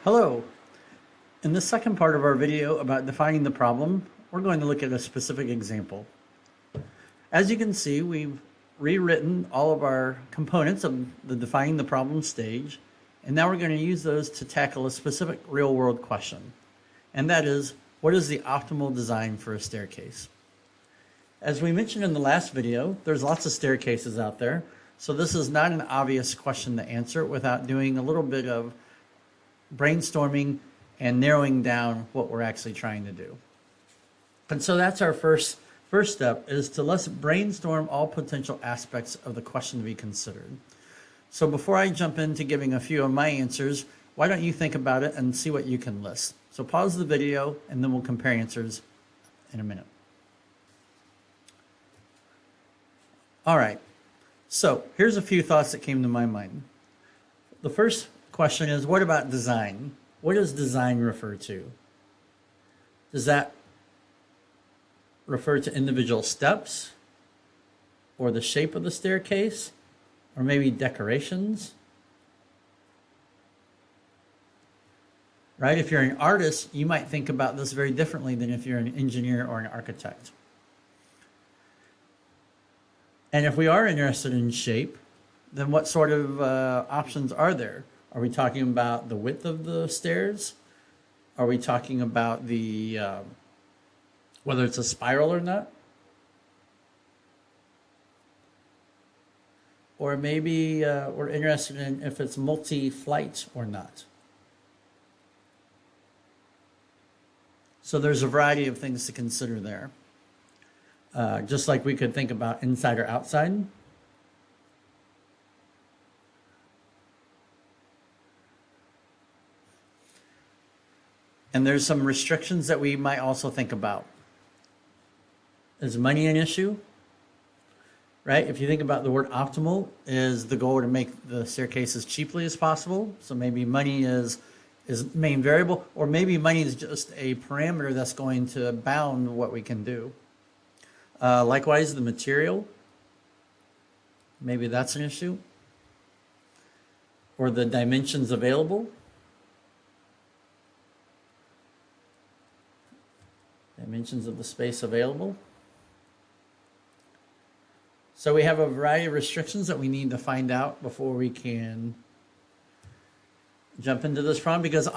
Hello. In the second part of our video about defining the problem, we're going to look at a specific example. As you can see, we've rewritten all of our components of the defining the problem stage, and now we're going to use those to tackle a specific real-world question. And that is, what is the optimal design for a staircase? As we mentioned in the last video, there's lots of staircases out there, so this is not an obvious question to answer without doing a little bit of brainstorming and narrowing down what we're actually trying to do. And so that's our first step, is to let's brainstorm all potential aspects of the question to be considered. So before I jump into giving a few of my answers, why don't you think about it and see what you can list. So pause the video and then we'll compare answers in a minute. All right, so here's a few thoughts that came to my mind. The first question is, what about design? What does design refer to? Does that refer to individual steps or the shape of the staircase or maybe decorations? Right? If you're an artist, you might think about this very differently than if you're an engineer or an architect. And if we are interested in shape, then what sort of options are there? Are we talking about the width of the stairs? Are we talking about the whether it's a spiral or not? Or maybe we're interested in if it's multi-flight or not. So there's a variety of things to consider there. Just like we could think about inside or outside. And there's some restrictions that we might also think about. Is money an issue? Right? If you think about the word optimal, is the goal to make the staircase as cheaply as possible. So maybe money is main variable, or maybe money is just a parameter that's going to bound what we can do. Likewise, the material, maybe that's an issue. Or the dimensions available. Dimensions of the space available. So we have a variety of restrictions that we need to find out before we can jump into this problem, because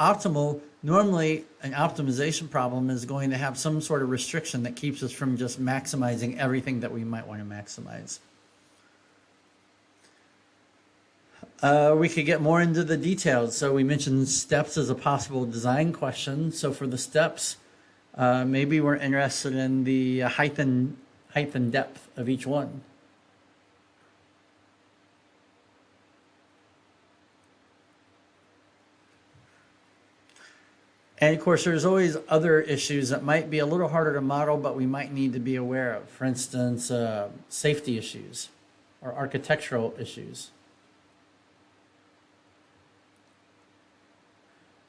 normally an optimization problem is going to have some sort of restriction that keeps us from just maximizing everything that we might want to maximize. We could get more into the details. So we mentioned steps as a possible design question. So for the steps, maybe we're interested in the height and depth of each one. And of course, there's always other issues that might be a little harder to model, but we might need to be aware of. For instance, safety issues or architectural issues.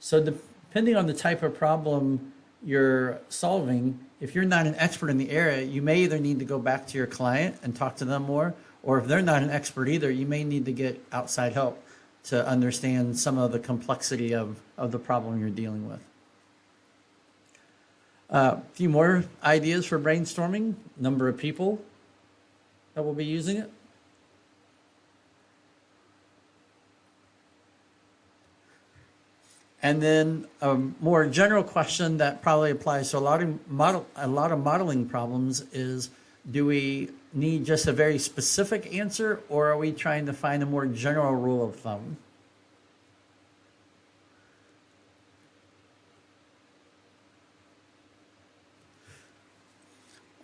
So depending on the type of problem you're solving, if you're not an expert in the area, you may either need to go back to your client and talk to them more, or if they're not an expert either, you may need to get outside help to understand some of the complexity of the problem you're dealing with. A few more ideas for brainstorming: number of people that will be using it. And then a more general question that probably applies to a lot of modeling problems is, do we need just a very specific answer, or are we trying to find a more general rule of thumb?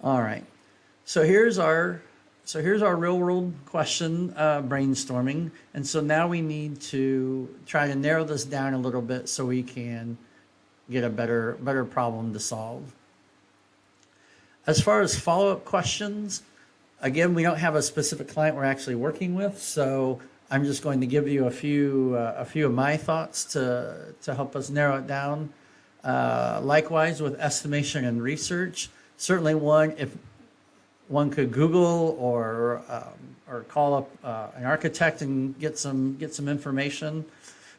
All right. So here's our real world question brainstorming. And so now we need to try to narrow this down a little bit so we can get a better problem to solve. As far as follow-up questions, again, we don't have a specific client we're actually working with, so I'm just going to give you a few of my thoughts to help us narrow it down. Likewise, with estimation and research, certainly if one could Google or call up an architect and get some information.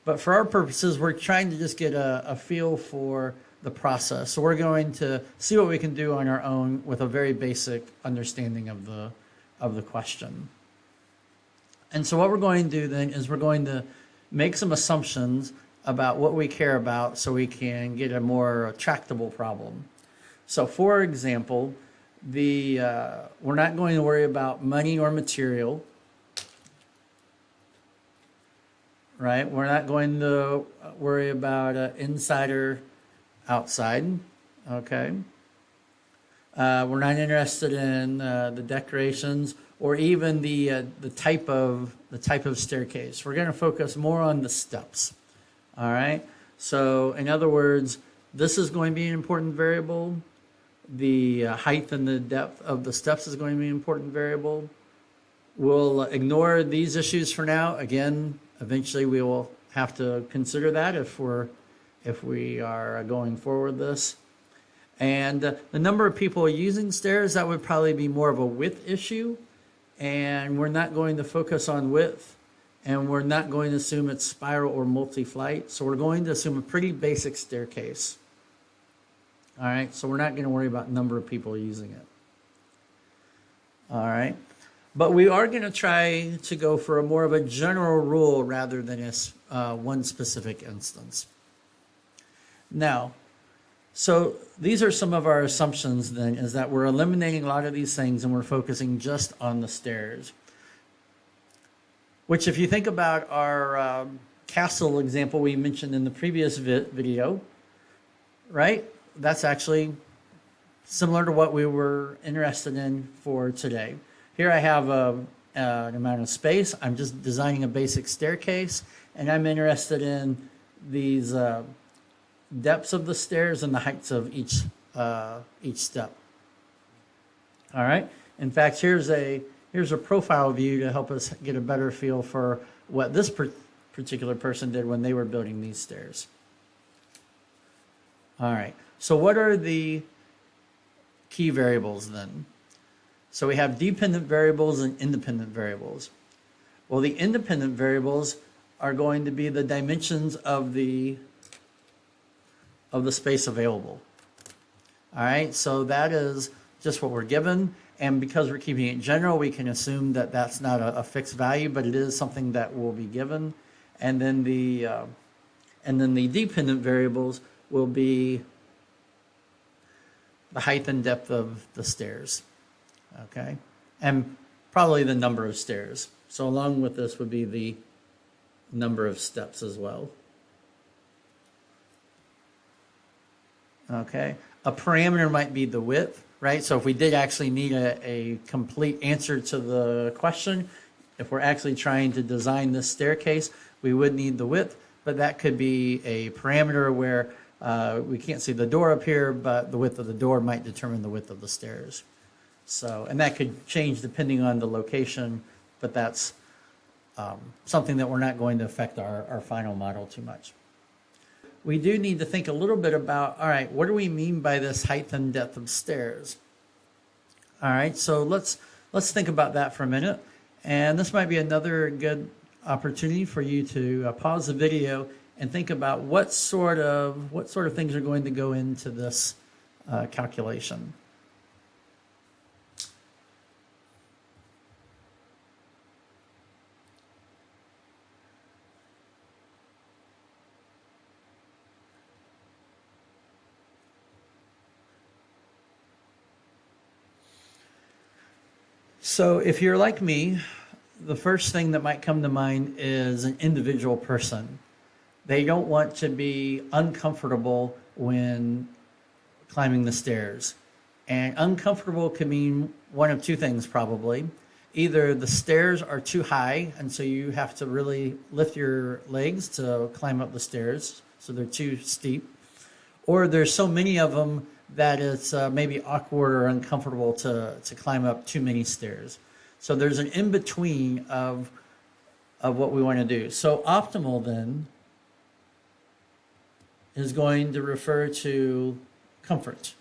But for our purposes, we're trying to just get a feel for the process. So we're going to see what we can do on our own with a very basic understanding of the question. And so what we're going to do then is we're going to make some assumptions about what we care about so we can get a more tractable problem. So for example, we're not going to worry about money or material, right? We're not going to worry about inside or outside, okay? We're not interested in the decorations or even the type of staircase. We're going to focus more on the steps. All right. So in other words, this is going to be an important variable. The height and the depth of the steps is going to be an important variable. We'll ignore these issues for now. Again, eventually we will have to consider that if we are going forward with this. And the number of people using stairs, that would probably be more of a width issue. And we're not going to focus on width. And we're not going to assume it's spiral or multi-flight. So we're going to assume a pretty basic staircase. All right, so we're not going to worry about number of people using it. All right, but we are going to try to go for a more of a general rule rather than one specific instance. Now, so these are some of our assumptions then, is that we're eliminating a lot of these things and we're focusing just on the stairs. Which, if you think about our castle example we mentioned in the previous video, right? That's actually similar to what we were interested in for today. Here I have an amount of space. I'm just designing a basic staircase, and I'm interested in these depths of the stairs and the heights of each step. All right. In fact, here's a profile view to help us get a better feel for what this particular person did when they were building these stairs. All right, so what are the key variables then? So we have dependent variables and independent variables. Well, the independent variables are going to be the dimensions of the space available. All right, so that is just what we're given. And because we're keeping it general, we can assume that that's not a fixed value, but it is something that will be given. And then the dependent variables will be the height and depth of the stairs, okay? And probably the number of stairs. So along with this would be the number of steps as well. Okay, a parameter might be the width. Right, so if we did actually need a complete answer to the question, if we're actually trying to design this staircase, we would need the width, but that could be a parameter where we can't see the door up here, but the width of the door might determine the width of the stairs. So, and that could change depending on the location, but that's something that we're not going to affect our final model too much. We do need to think a little bit about, all right, what do we mean by this height and depth of stairs? All right, so let's think about that for a minute. And this might be another good opportunity for you to pause the video and think about what sort of things are going to go into this calculation. So if you're like me, the first thing that might come to mind is an individual person. They don't want to be uncomfortable when climbing the stairs. And uncomfortable can mean one of two things probably. Either the stairs are too high, and so you have to really lift your legs to climb up the stairs, so they're too steep. Or there's so many of them that it's maybe awkward or uncomfortable to climb up too many stairs. So there's an in-between of what we want to do. So optimal then is going to refer to comfort.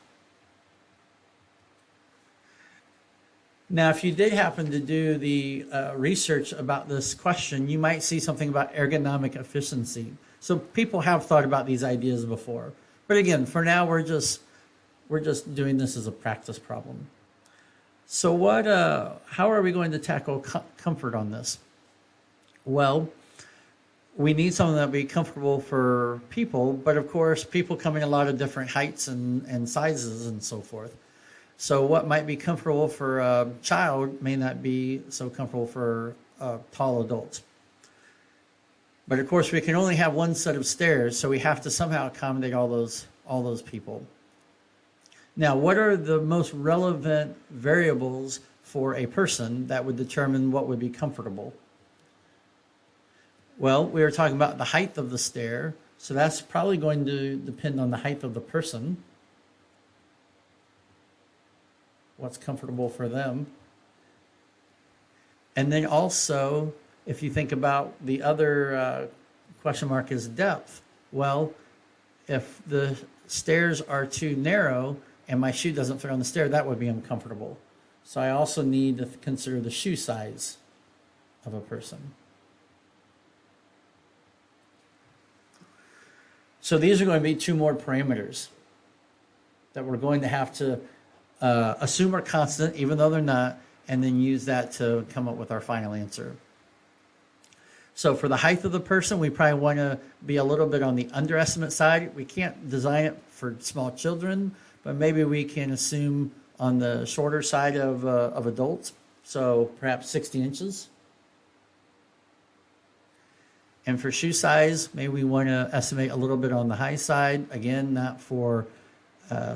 Now, if you did happen to do the research about this question, you might see something about ergonomic efficiency. So people have thought about these ideas before. But again, for now, we're just doing this as a practice problem. So how are we going to tackle comfort on this? Well, we need something that will be comfortable for people, but of course, people come in a lot of different heights and sizes and so forth. So what might be comfortable for a child may not be so comfortable for tall adults. But of course, we can only have one set of stairs, so we have to somehow accommodate all those people. Now, what are the most relevant variables for a person that would determine what would be comfortable? Well, we were talking about the height of the stair, so that's probably going to depend on the height of the person. What's comfortable for them. And then also, if you think about the other question mark is depth. Well, if the stairs are too narrow and my shoe doesn't fit on the stair, that would be uncomfortable. So I also need to consider the shoe size of a person. So these are going to be two more parameters that we're going to have to assume are constant, even though they're not, and then use that to come up with our final answer. So for the height of the person, we probably want to be a little bit on the underestimate side. We can't design it for small children, but maybe we can assume on the shorter side of adults, so perhaps 60 inches. And for shoe size, maybe we want to estimate a little bit on the high side. Again, not for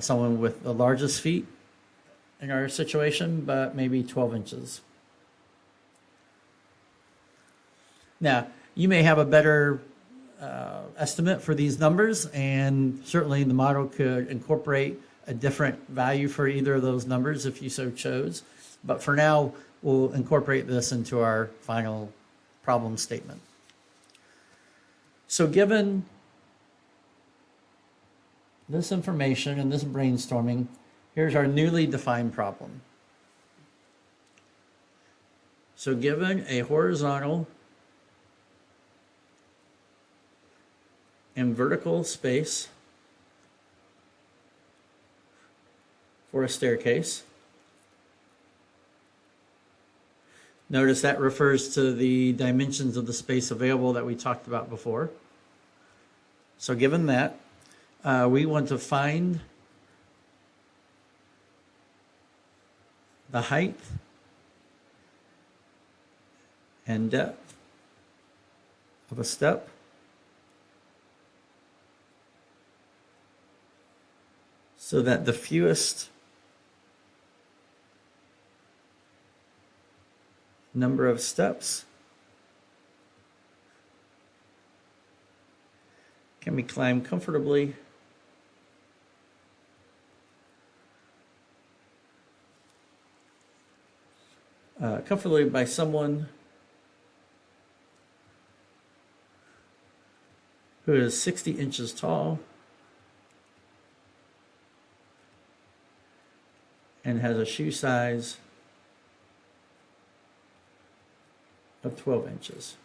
someone with the largest feet in our situation, but maybe 12 inches. Now, you may have a better estimate for these numbers, and certainly the model could incorporate a different value for either of those numbers if you so chose. But for now, we'll incorporate this into our final problem statement. So given this information and this brainstorming, here's our newly defined problem. So given a horizontal and vertical space for a staircase, notice that refers to the dimensions of the space available that we talked about before. So given that, we want to find the height and depth of a step so that the fewest number of steps can be climbed comfortably by someone who is 60 inches tall and has a shoe size of 12 inches.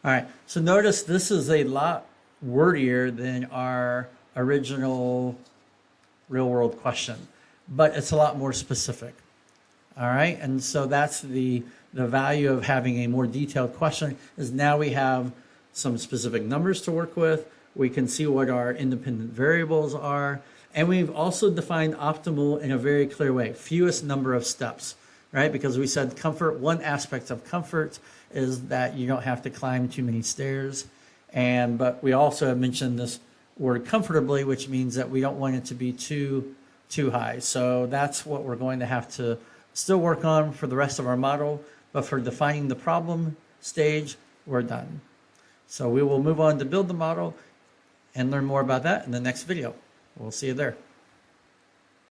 All right, so notice this is a lot wordier than our original real-world question, but it's a lot more specific. All right, and so that's the value of having a more detailed question is now we have some specific numbers to work with. We can see what our independent variables are, and we've also defined optimal in a very clear way, fewest number of steps, right? Because we said comfort, one aspect of comfort is that you don't have to climb too many stairs. But we also have mentioned this word comfortably, which means that we don't want it to be too high. So that's what we're going to have to still work on for the rest of our model. But for defining the problem stage, we're done. So we will move on to build the model and learn more about that in the next video. We'll see you there.